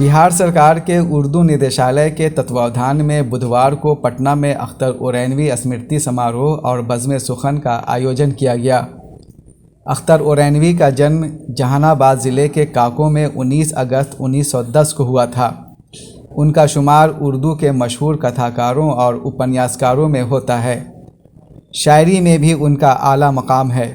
बिहार सरकार के उर्दू निदेशालय के तत्वावधान में बुधवार को पटना में अख्तर ओरैनवी स्मृति समारोह और बज़्म सुखन का आयोजन किया गया। अख्तर ओरैनवी का जन्म जहानाबाद ज़िले के काको में 19 अगस्त 1910 को हुआ था। उनका शुमार उर्दू के मशहूर कथाकारों और उपन्यासकारों में होता है। शायरी में भी उनका आला मकाम है।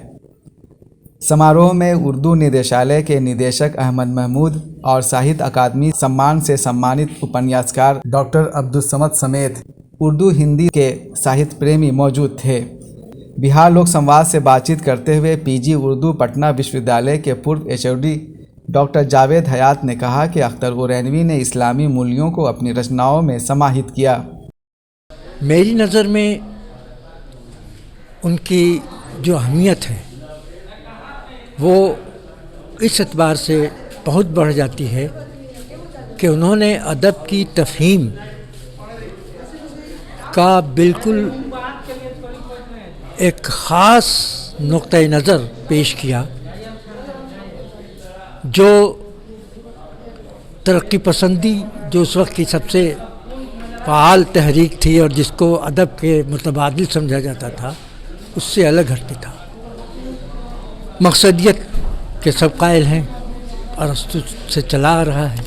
समारोह में उर्दू निदेशालय के निदेशक अहमद महमूद और साहित्य अकादमी सम्मान से सम्मानित उपन्यासकार डॉक्टर अब्दुल समद समेत उर्दू हिंदी के साहित्य प्रेमी मौजूद थे। बिहार लोक संवाद से बातचीत करते हुए पीजी उर्दू पटना विश्वविद्यालय के पूर्व एचओडी डॉक्टर जावेद हयात ने कहा कि अख्तर ओरैनवी ने इस्लामी मूल्यों को अपनी रचनाओं में समाहित किया। मेरी नज़र में उनकी जो अहमियत है वो इस एतबार से बहुत बढ़ जाती है कि उन्होंने अदब की तफ़हीम का बिल्कुल एक ख़ास नुक्ते नज़र पेश किया जो तरक्की पसंदी जो उस वक्त की सबसे फ़ाल तहरीक थी और जिसको अदब के मुतबादिल समझा जाता था उससे अलग हटती था। मकसदियत के सब कायल हैं, अरस्तु से चला आ रहा है,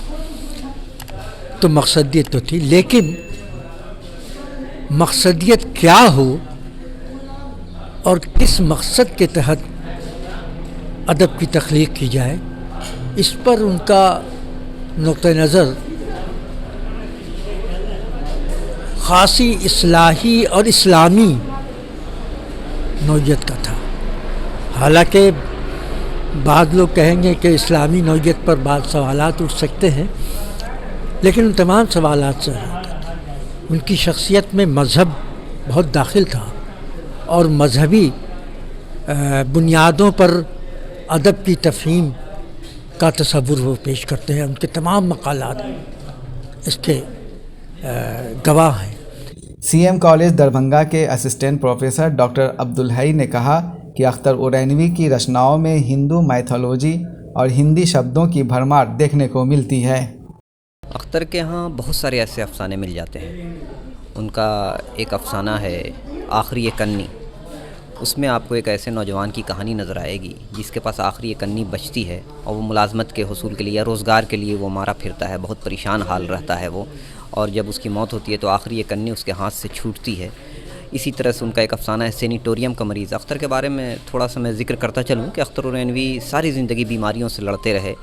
तो मकसदियत तो थी, लेकिन मकसदियत क्या हो और किस मकसद के तहत अदब की तख्लीक की जाए, इस पर उनका नुक्ता नज़र ख़ासी इस्लाही और इस्लामी नौइयत का था। हालांकि बाद लोग कहेंगे कि इस्लामी नौइयत पर बाद सवालात उठ सकते हैं, लेकिन उन तमाम सवालात से उनकी शख्सियत में मज़हब बहुत दाखिल था और मजहबी बुनियादों पर अदब की तफ़हीम का तसव्वुर वो पेश करते हैं। उनके तमाम मक़ालात इसके गवाह हैं। सीएम कॉलेज दरभंगा के असिस्टेंट प्रोफेसर डॉक्टर अब्दुल हई ने कहा कि अख्तर ओरैनवी की रचनाओं में हिंदू माइथोलॉजी और हिंदी शब्दों की भरमार देखने को मिलती है। अख्तर के यहाँ बहुत सारे ऐसे अफसाने मिल जाते हैं। उनका एक अफसाना है आखिरी ये कन्नी, उसमें आपको एक ऐसे नौजवान की कहानी नज़र आएगी जिसके पास आखिरी ये कन्नी बचती है और वो मुलाजमत के हुसूल के लिए या रोज़गार के लिए वो मारा फिरता है, बहुत परेशान हाल रहता है वो, और जब उसकी मौत होती है तो आखिरी ये कन्नी उसके हाथ से छूटती है। इसी तरह से उनका एक अफसाना है सेनिटोरियम का मरीज़। अख्तर के बारे में थोड़ा सा मैं ज़िक्र करता चलूँ कि अख्तर ओरैनवी सारी ज़िंदगी बीमारियों से लड़ते रहे।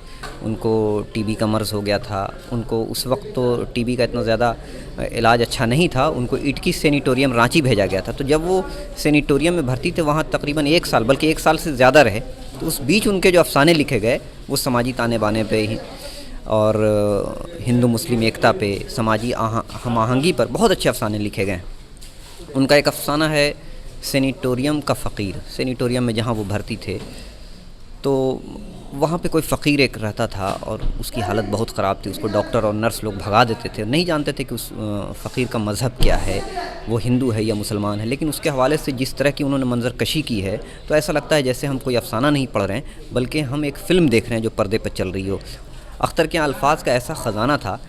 उनको टीबी का मर्ज़ हो गया था। उनको उस वक्त तो टीबी का इतना ज़्यादा इलाज अच्छा नहीं था। उनको इटकी सेनिटोरियम रांची भेजा गया था। तो जब वो सेनिटोरियम में भर्ती थे वहाँ तकरीबन 1 साल, बल्कि 1 साल से ज़्यादा रहे। तो उस बीच उनके जो अफसाने लिखे गए वो समाजी ताने बाने पे ही और हिंदू मुस्लिम एकता पे, समाजी हम आहंगी पर बहुत अच्छे अफसाने लिखे गए। उनका एक अफसाना है सेनिटोरियम का फ़कीर। सेनिटोरियम में जहाँ वो भर्ती थे तो वहाँ पे कोई फ़कीर एक रहता था और उसकी हालत बहुत ख़राब थी। उसको डॉक्टर और नर्स लोग भगा देते थे, नहीं जानते थे कि उस फ़कीर का मज़हब क्या है, वो हिंदू है या मुसलमान है। लेकिन उसके हवाले से जिस तरह की उन्होंने मंजर कशी की है तो ऐसा लगता है जैसे हम कोई अफसाना नहीं पढ़ रहे हैं बल्कि हम एक फ़िल्म देख रहे हैं जो पर्दे पर चल रही हो। अख्तर के अल्फाज का ऐसा ख़जाना था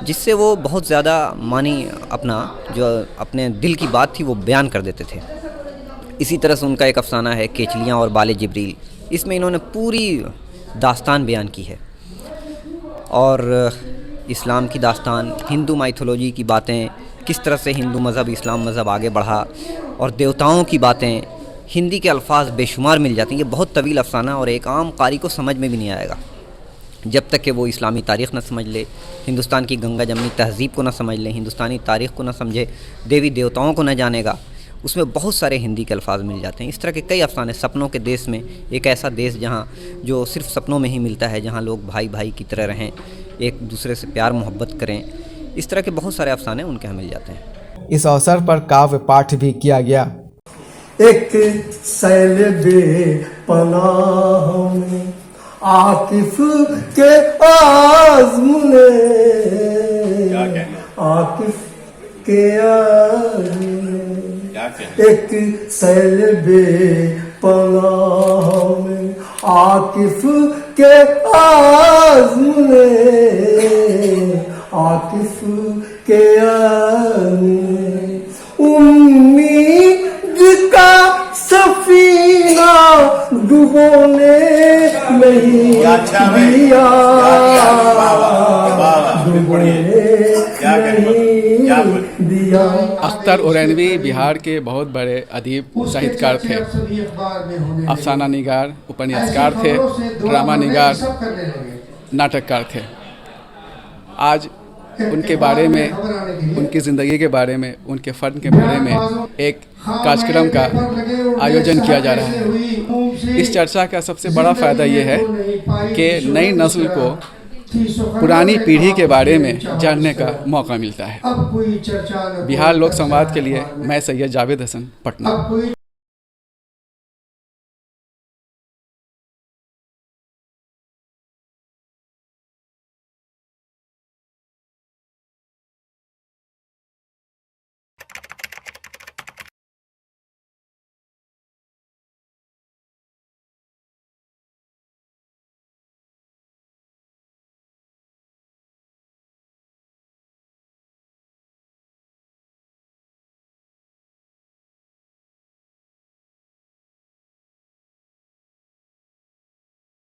जिससे वो बहुत ज़्यादा मानी अपना जो अपने दिल की बात थी वो बयान कर देते थे। इसी तरह से उनका एक अफसाना है केचलियाँ और बाले जिब्रील। इसमें इन्होंने पूरी दास्तान बयान की है और इस्लाम की दास्तान, हिंदू माइथोलॉजी की बातें, किस तरह से हिंदू मज़हब इस्लाम मज़हब आगे बढ़ा, और देवताओं की बातें। हिंदी के अल्फाज बेशुमार मिल जाते हैं। ये बहुत तवील अफसाना और एक आम कारी को समझ में भी नहीं आएगा जब तक कि वो इस्लामी तारीख़ न समझ ले, हिंदुस्तान की गंगा जमनी तहज़ीब को न समझ ले, हिंदुस्तानी तारीख़ को न समझे, देवी देवताओं को न जानेगा। उसमें बहुत सारे हिंदी के अल्फाज मिल जाते हैं। इस तरह के कई अफसाने। सपनों के देश में, एक ऐसा देश जहाँ जो सिर्फ़ सपनों में ही मिलता है, जहाँ लोग भाई भाई की तरह रहें, एक दूसरे से प्यार मोहब्बत करें, इस तरह के बहुत सारे अफसाने उनके यहाँ मिल जाते हैं। इस अवसर पर काव्य पाठ भी किया गया। एक सैलबे पनाह में आकिफ के आज़मूने, आकिफ के एक सैलबे पनाह में आकिफ के आज़मूने आतिफ के आने उम्मीद का सफीना डुबोने नहीं दिया, डुबोने नहीं दिया। अख्तर औरैनवी बिहार के बहुत बड़े अदीब साहित्यकार थे, अफसाना निगार, उपन्यासकार थे, ड्रामा निगार, नाटककार थे। आज उनके बारे में, उनकी ज़िंदगी के बारे में, उनके फ़न के बारे में एक कार्यक्रम का आयोजन किया जा रहा है। इस चर्चा का सबसे बड़ा फ़ायदा ये है कि नई नस्ल को पुरानी पीढ़ी के बारे में जानने का मौका मिलता है। बिहार लोक संवाद के लिए मैं सैयद जावेद हसन, पटना।